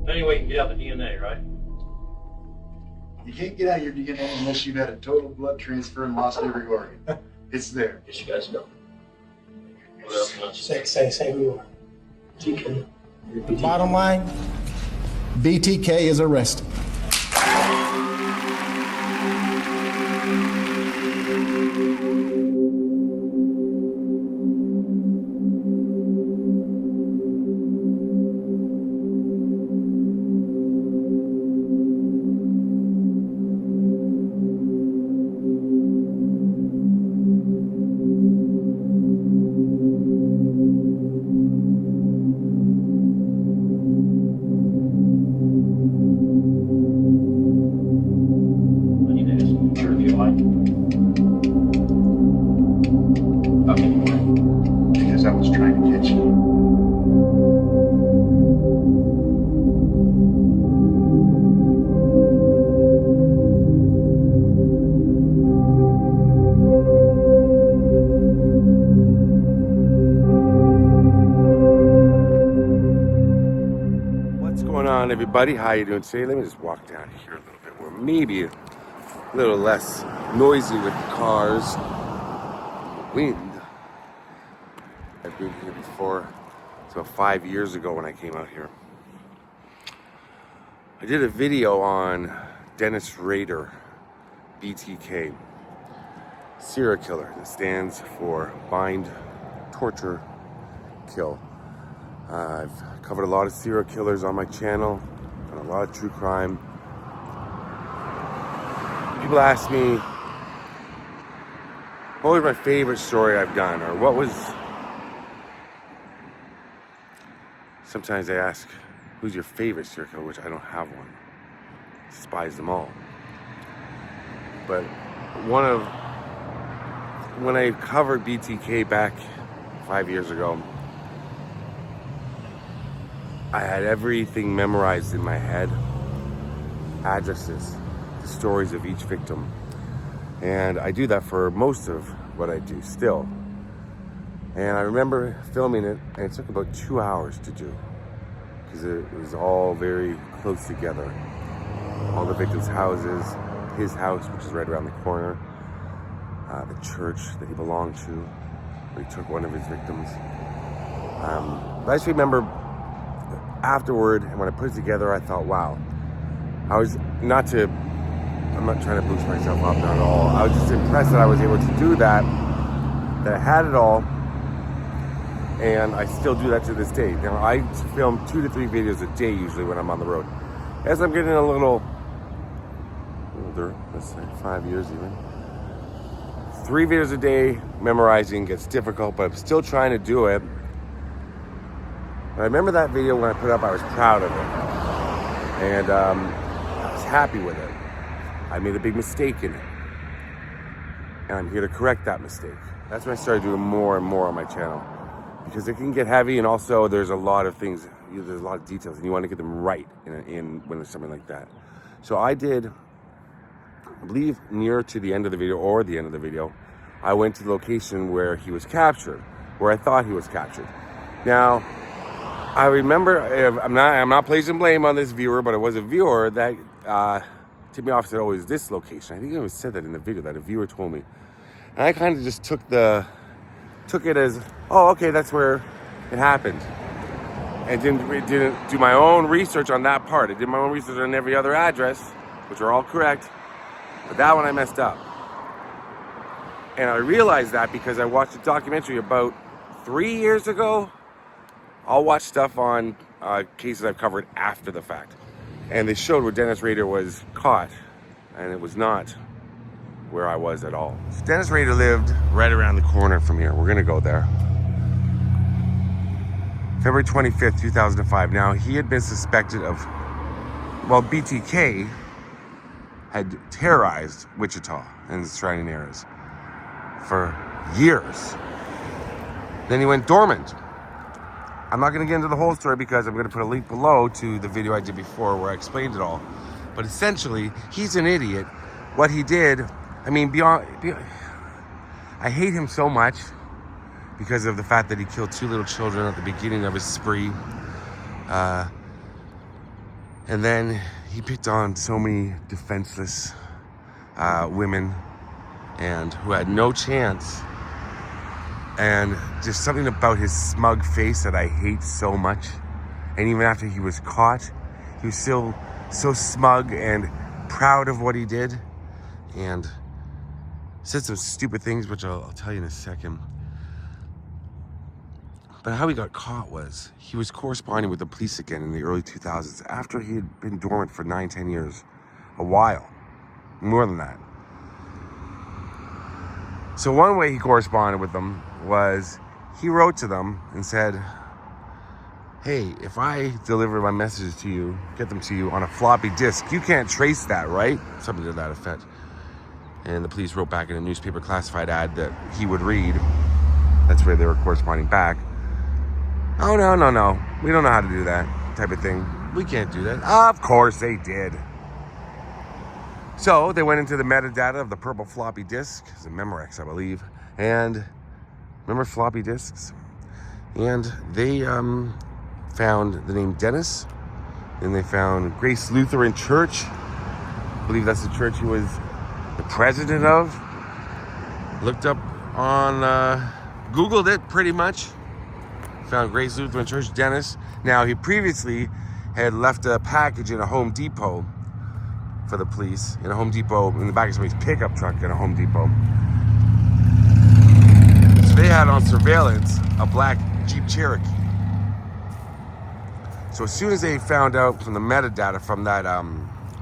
The only way you can get out the DNA, right? You can't get out your DNA unless you've had a total blood transfer and lost every organ. It's there. Guess you guys know. What else can I Say who you are. BTK. Bottom line, BTK is arrested. Because I was trying to catch you. What's going on, everybody? How you doing today? Let me just walk down here a little bit where maybe a little less noisy with the cars, wind. I've been here before. It's about 5 years ago when I came out here. I did a video on Dennis Rader, BTK, serial killer. That stands for bind, torture, kill. I've covered a lot of serial killers on my channel, and a lot of true crime. People ask me, what was my favorite story I've done, or what was... Sometimes they ask, who's your favorite serial killer, which I don't have one. I despise them all. But when I covered BTK back 5 years ago, I had everything memorized in my head, addresses, the stories of each victim. And I do that for most of what I do still. And I remember filming it, and it took about 2 hours to do, because it was all very close together. All the victims' houses, his house, which is right around the corner, the church that he belonged to, where he took one of his victims. But I just remember afterward, and when I put it together, I thought, wow, I'm not trying to boost myself up, not at all. I was just impressed that I was able to do that I had it all, and I still do that to this day. Now, I film 2 to 3 videos a day usually when I'm on the road. As I'm getting a little older, let's say 5 years even, 3 videos a day, memorizing gets difficult, but I'm still trying to do it. I remember that video when I put it up, I was proud of it. And I was happy with it. I made a big mistake in it. And I'm here to correct that mistake. That's when I started doing more and more on my channel. Because it can get heavy, and also there's a lot of things, there's a lot of details, and you want to get them right in when there's something like that. So I did, I believe near to the end of the video, or the end of the video, I went to the location where he was captured, where I thought he was captured. Now, I remember, I'm not placing blame on this viewer, but it was a viewer that tipped me off, said, oh, is this location? I think it was said that in the video, that a viewer told me. And I kind of just took it as, oh, okay, that's where it happened. And didn't do my own research on that part. I did my own research on every other address, which are all correct, but that one I messed up. And I realized that because I watched a documentary about 3 years ago. I'll watch stuff on cases I've covered after the fact. And they showed where Dennis Rader was caught, and it was not where I was at all. So Dennis Rader lived right around the corner from here. We're gonna go there. February 25th, 2005. Now, he had been suspected of, well, BTK had terrorized Wichita and the surrounding areas for years. Then he went dormant. I'm not going to get into the whole story because I'm going to put a link below to the video I did before where I explained it all. But essentially, he's an idiot. What he did, I mean, beyond I hate him so much because of the fact that he killed 2 little children at the beginning of his spree. And then he picked on so many defenseless women and who had no chance. And just something about his smug face that I hate so much. And even after he was caught, he was still so smug and proud of what he did. And said some stupid things, which I'll tell you in a second. But how he got caught was he was corresponding with the police again in the early 2000s after he had been dormant for 9-10 years. A while. More than that. So one way he corresponded with them was he wrote to them and said, hey, if I deliver my messages to you, get them to you on a floppy disk, you can't trace that, right? Something to that effect. And the police wrote back in a newspaper classified ad that he would read. That's where they were corresponding back. Oh, no. We don't know how to do that type of thing. We can't do that. Of course they did. So they went into the metadata of the purple floppy disk. It's a Memorex, I believe. And remember floppy disks? And they found the name Dennis. Then they found Grace Lutheran Church. I believe that's the church he was the president of. Looked up on, Googled it pretty much. Found Grace Lutheran Church, Dennis. Now, he previously had left a package in a Home Depot for the police. In a Home Depot, in the back of somebody's pickup truck in a Home Depot. So they had on surveillance a black Jeep Cherokee. So as soon as they found out from the metadata from that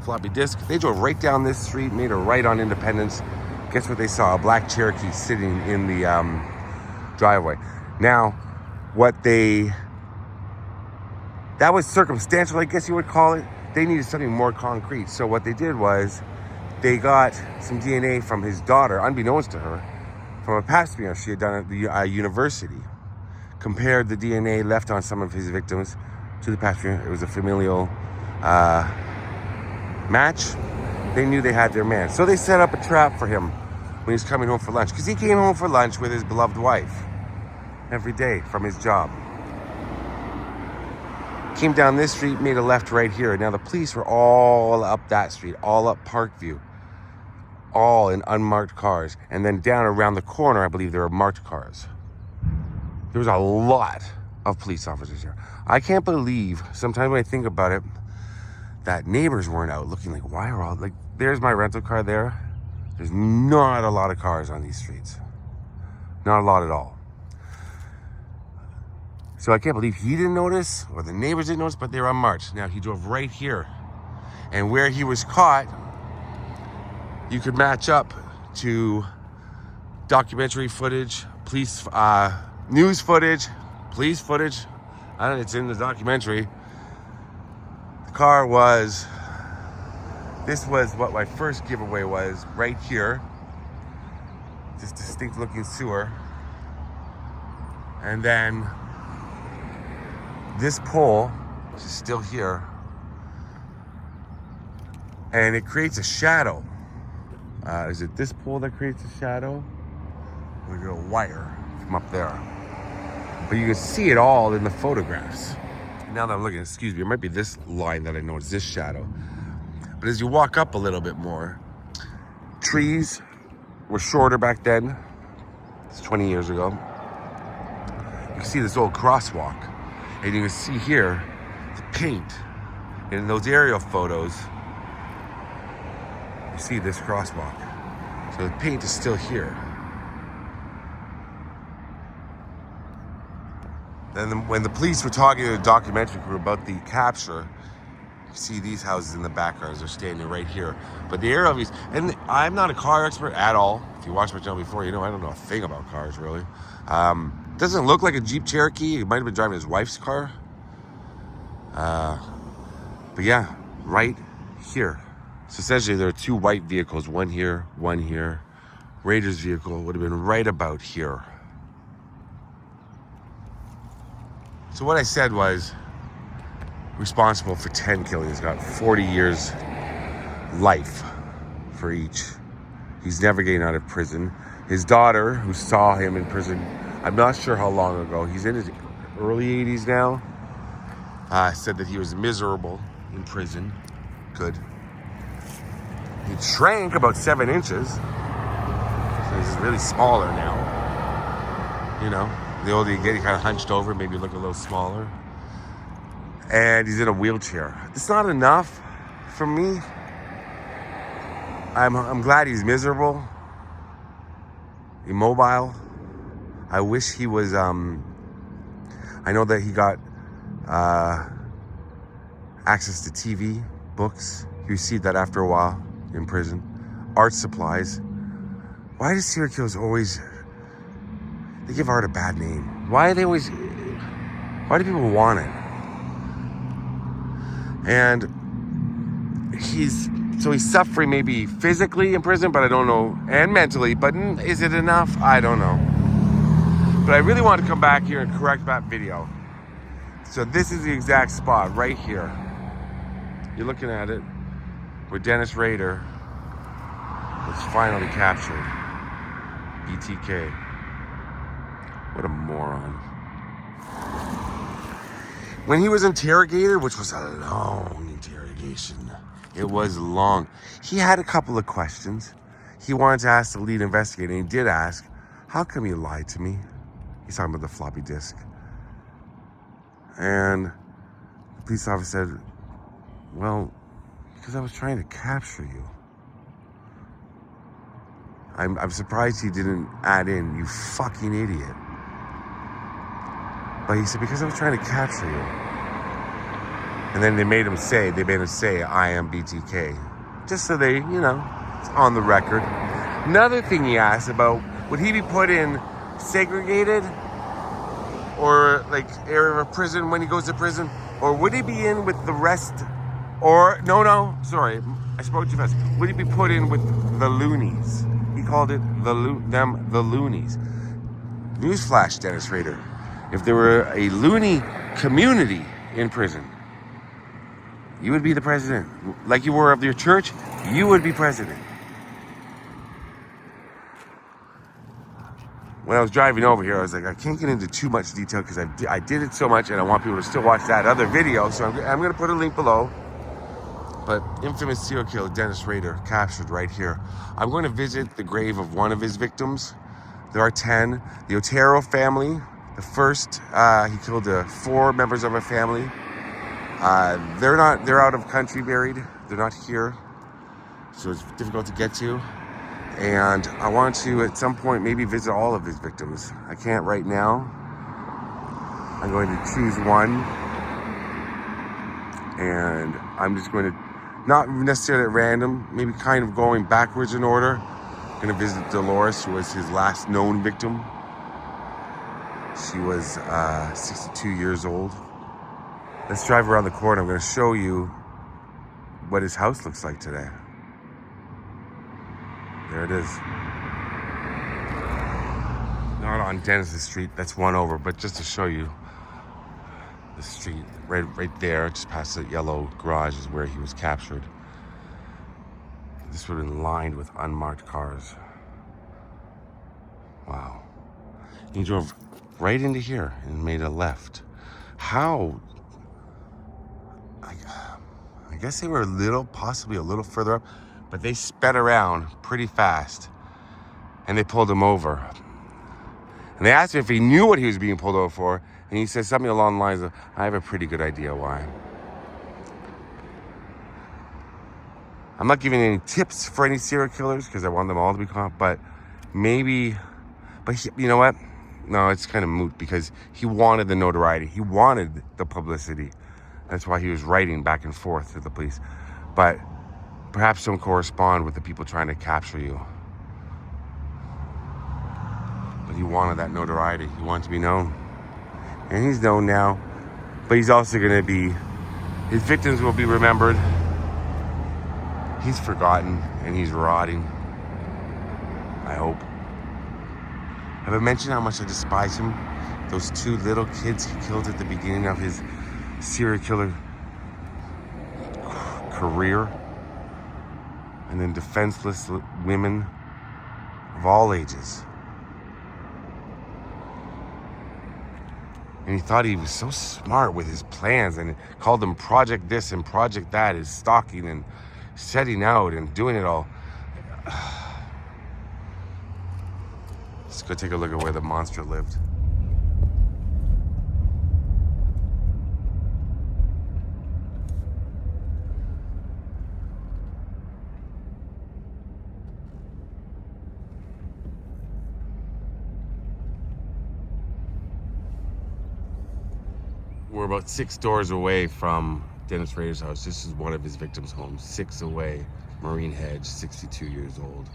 floppy disk, they drove right down this street, made a right on Independence. Guess what they saw? A black Cherokee sitting in the driveway. Now, that was circumstantial, I guess you would call it. They needed something more concrete. So what they did was they got some DNA from his daughter, unbeknownst to her, from a past meal she had done at the university. Compared the DNA left on some of his victims to the past meal. It was a familial match. They knew they had their man. So they set up a trap for him when he was coming home for lunch. Because he came home for lunch with his beloved wife every day from his job. Came down this street, made a left right here. Now the police were all up that street, all up Parkview, all in unmarked cars. And then down around the corner, I believe there were marked cars. There was a lot of police officers here. I can't believe, sometimes when I think about it, that neighbors weren't out looking like, why are all, like, there's my rental car there. There's not a lot of cars on these streets. Not a lot at all. So I can't believe he didn't notice, or the neighbors didn't notice, but they were unmarked. Now he drove right here. And where he was caught, you could match up to documentary footage, police, news footage, police footage. I don't know, it's in the documentary. The car was, this was what my first giveaway was, right here. This distinct looking sewer. And then this pole, which is still here, and it creates a shadow. Is it this pole that creates a shadow? Or is it a wire from up there? But you can see it all in the photographs. Now that I'm looking, excuse me, it might be this line that I know is this shadow. But as you walk up a little bit more, trees were shorter back then. It's 20 years ago. You can see this old crosswalk. And you can see here the paint. And in those aerial photos, you see this crosswalk. So the paint is still here. Then when the police were talking to the documentary crew about the capture, you see these houses in the background. They're standing right here. But the aerial views, and I'm not a car expert at all. If you watched my channel before, you know I don't know a thing about cars, really. Doesn't look like a Jeep Cherokee. He might have been driving his wife's car. But yeah, right here. So essentially there are two white vehicles, one here, one here. Rader's vehicle would have been right about here. So what I said was, responsible for 10 killings, got 40 years life for each. He's never getting out of prison. His daughter, who saw him in prison, I'm not sure how long ago. He's in his early 80s now. said that he was miserable in prison. Good. He shrank about 7 inches. So he's really smaller now. You know, the older you get, you kind of hunched over, maybe look a little smaller. And he's in a wheelchair. It's not enough for me. I'm glad he's miserable, immobile. I wish he was, I know that he got access to TV, books. He received that after a while in prison. Art supplies. Why do serial killers always, they give art a bad name? Why do people want it? And he's suffering maybe physically in prison, but I don't know, and mentally, but is it enough? I don't know. But I really want to come back here and correct that video. So this is the exact spot right here. You're looking at it where Dennis Rader was finally captured. BTK. What a moron. When he was interrogated, which was a long interrogation, it was long. He had a couple of questions. He wanted to ask the lead investigator, and he did ask, how come you lied to me? He's talking about the floppy disk. And the police officer said, well, because I was trying to capture you. I'm surprised he didn't add in, you fucking idiot. But he said, because I was trying to capture you. And then they made him say, I am BTK. Just so they, it's on the record. Another thing he asked about, would he be put in segregated or like area of prison when he goes to prison? Or would he be in with the rest? Or, sorry, I spoke too fast. Would he be put in with the loonies? He called it the loonies. Newsflash, Dennis Rader. If there were a loony community in prison, you would be the president. Like you were of your church, you would be president. When I was driving over here, I was like, I can't get into too much detail because I did it so much and I want people to still watch that other video. So I'm going to put a link below. But infamous serial killer Dennis Rader captured right here. I'm going to visit the grave of one of his victims. There are 10. The Otero family. The first, he killed 4 members of a family. They're out of country buried. They're not here. So it's difficult to get to. And I want to, at some point, maybe visit all of his victims. I can't right now. I'm going to choose one. And I'm just going to, not necessarily at random, maybe kind of going backwards in order. I'm going to visit Dolores, who was his last known victim. She was 62 years old. Let's drive around the corner. I'm going to show you what his house looks like today. There it is. Not on Dennis Street, that's one over, but just to show you the street, right there, just past the yellow garage is where he was captured. This would have been lined with unmarked cars. Wow. He drove right into here and made a left. How? I guess they were possibly a little further up, but they sped around pretty fast and they pulled him over. And they asked him if he knew what he was being pulled over for, and he said something along the lines of, I have a pretty good idea why. I'm not giving any tips for any serial killers because I want them all to be caught, but maybe, you know what? No, it's kind of moot because he wanted the notoriety. He wanted the publicity. That's why he was writing back and forth to the police. But perhaps don't correspond with the people trying to capture you. But he wanted that notoriety. He wanted to be known. And he's known now. But he's also going to be, his victims will be remembered. He's forgotten and he's rotting. I hope. Have I mentioned how much I despise him? Those 2 little kids he killed at the beginning of his serial killer career. And then defenseless women of all ages. And he thought he was so smart with his plans and called them project this and project that, his stalking and setting out and doing it all. Let's go take a look at where the monster lived. We're about 6 doors away from Dennis Rader's house. This is one of his victims' homes, 6 away. Marine Hedge, 62 years old.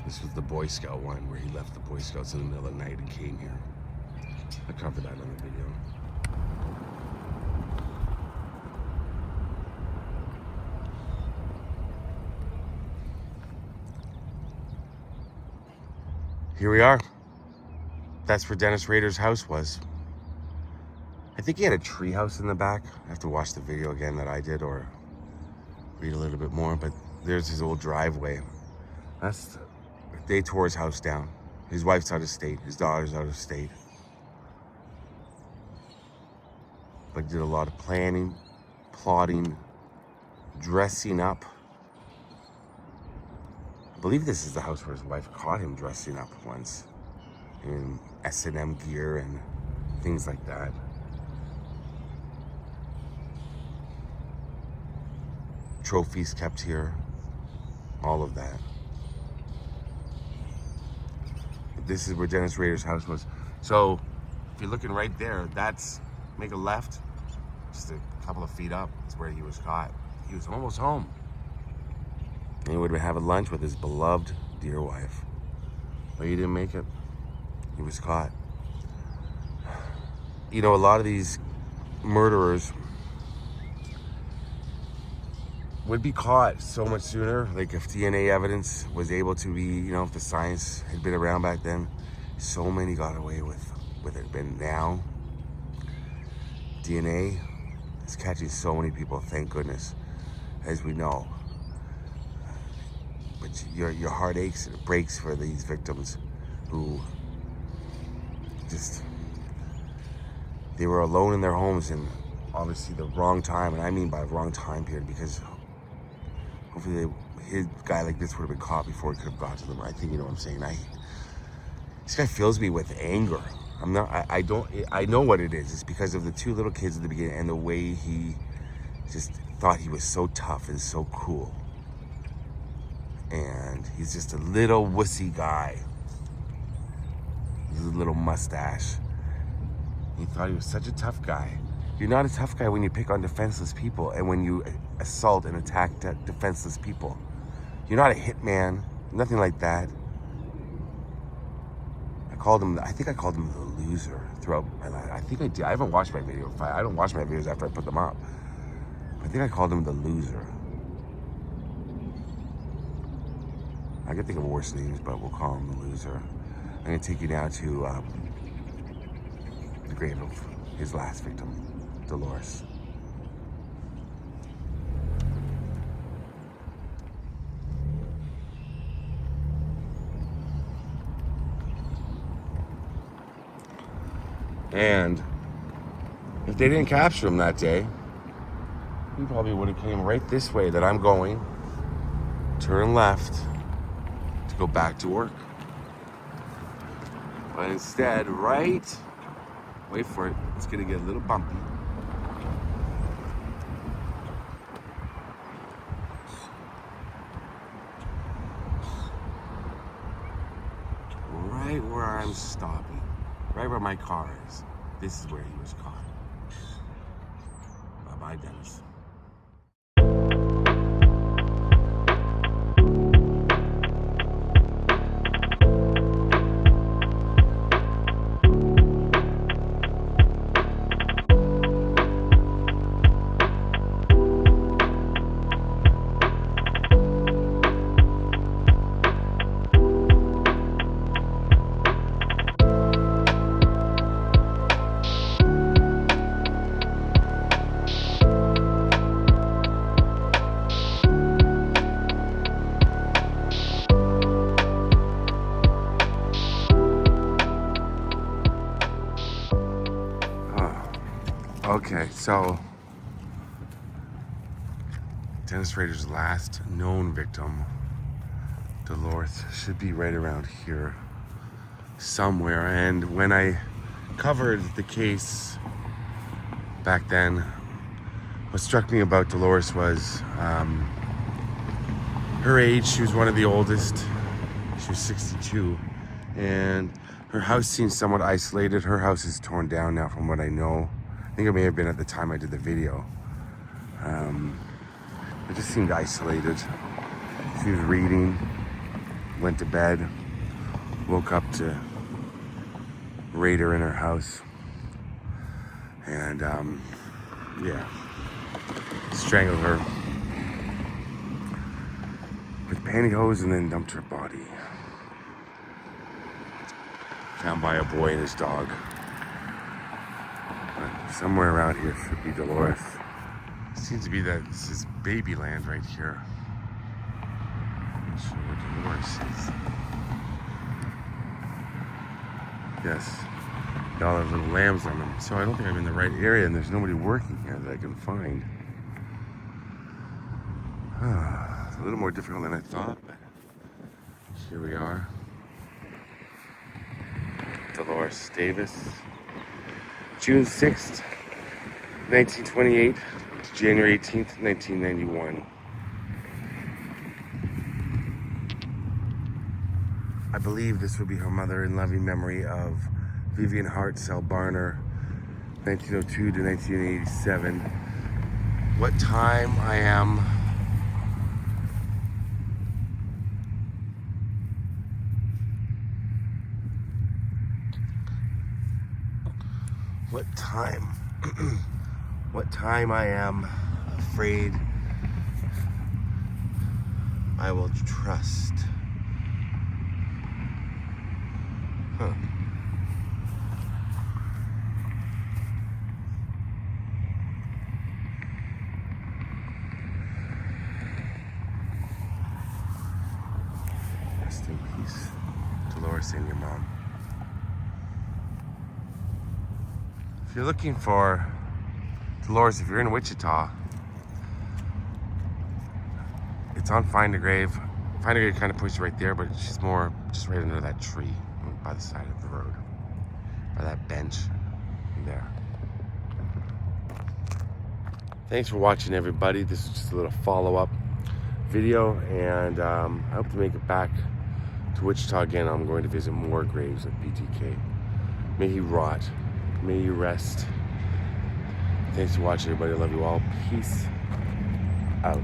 This was the Boy Scout one where he left the Boy Scouts in the middle of the night and came here. I covered that on the video. Here we are. That's where Dennis Rader's house was. I think he had a tree house in the back. I have to watch the video again that I did or read a little bit more, but there's his old driveway. They tore his house down. His wife's out of state. His daughter's out of state. But did a lot of planning, plotting, dressing up. I believe this is the house where his wife caught him dressing up once in S&M gear and things like that. Trophies kept here, all of that. This is where Dennis Rader's house was. So if you're looking right there, that's, make a left, just a couple of feet up, that's where he was caught. He was almost home. And he would have been having lunch with his beloved dear wife. But he didn't make it. He was caught. You know, a lot of these murderers would be caught so much sooner. Like if DNA evidence was able to be, you know, if the science had been around back then, so many got away with it. But now, DNA is catching so many people, thank goodness, as we know. But your heart aches and it breaks for these victims who just, they were alone in their homes and obviously the wrong time, and I mean by wrong time period, because hopefully his guy like this would have been caught before he could have got to them. I think you know what I'm saying. This guy fills me with anger. I know what it is. It's because of the 2 little kids at the beginning and the way he just thought he was so tough and so cool. And he's just a little wussy guy. With a little mustache. He thought he was such a tough guy. You're not a tough guy when you pick on defenseless people and when you assault and attack defenseless people. You're not a hitman, nothing like that. I think I called him the loser throughout my life. I think I did. I haven't watched my video. I don't watch my videos after I put them up. I think I called him the loser. I can think of worse names, but we'll call him the loser. I'm gonna take you now to the grave of his last victim, Dolores. And if they didn't capture him that day, he probably would have came right this way that I'm going, turn left to go back to work. But instead, wait for it, it's gonna get a little bumpy. Right where I'm stopping, right where my car is, this is where he was caught. Bye-bye, Dennis. So, Dennis Rader's last known victim, Dolores, should be right around here somewhere. And when I covered the case back then, what struck me about Dolores was her age. She was one of the oldest. She was 62, and her house seems somewhat isolated. Her house is torn down now from what I know. I think it may have been at the time I did the video. It just seemed isolated. She was reading, went to bed, woke up to Rader in her house, and yeah, strangled her with pantyhose and then dumped her body. Found by a boy and his dog. But somewhere around here should be Dolores. It seems to be that this is baby land right here. I'm not sure where Dolores is. Yes, got all those little lambs on them. So I don't think I'm in the right area, and there's nobody working here that I can find. It's a little more difficult than I thought, but here we are. Dolores Davis, June 6th, 1928 to January 18th, 1991. I believe this would be her mother in loving memory of Vivian Hartzell Barner, 1902 to 1987. What time I am? What time I am afraid I will trust. Huh. Rest in peace, Dolores and your mom. If you're looking for Dolores, if you're in Wichita, it's on Find a Grave. Find a Grave kind of pushed right there, but she's more just right under that tree by the side of the road, by that bench there. Thanks for watching, everybody. This is just a little follow-up video, and I hope to make it back to Wichita again. I'm going to visit more graves of BTK. May he rot. May you rest. Thanks for watching, everybody. I love you all. Peace out.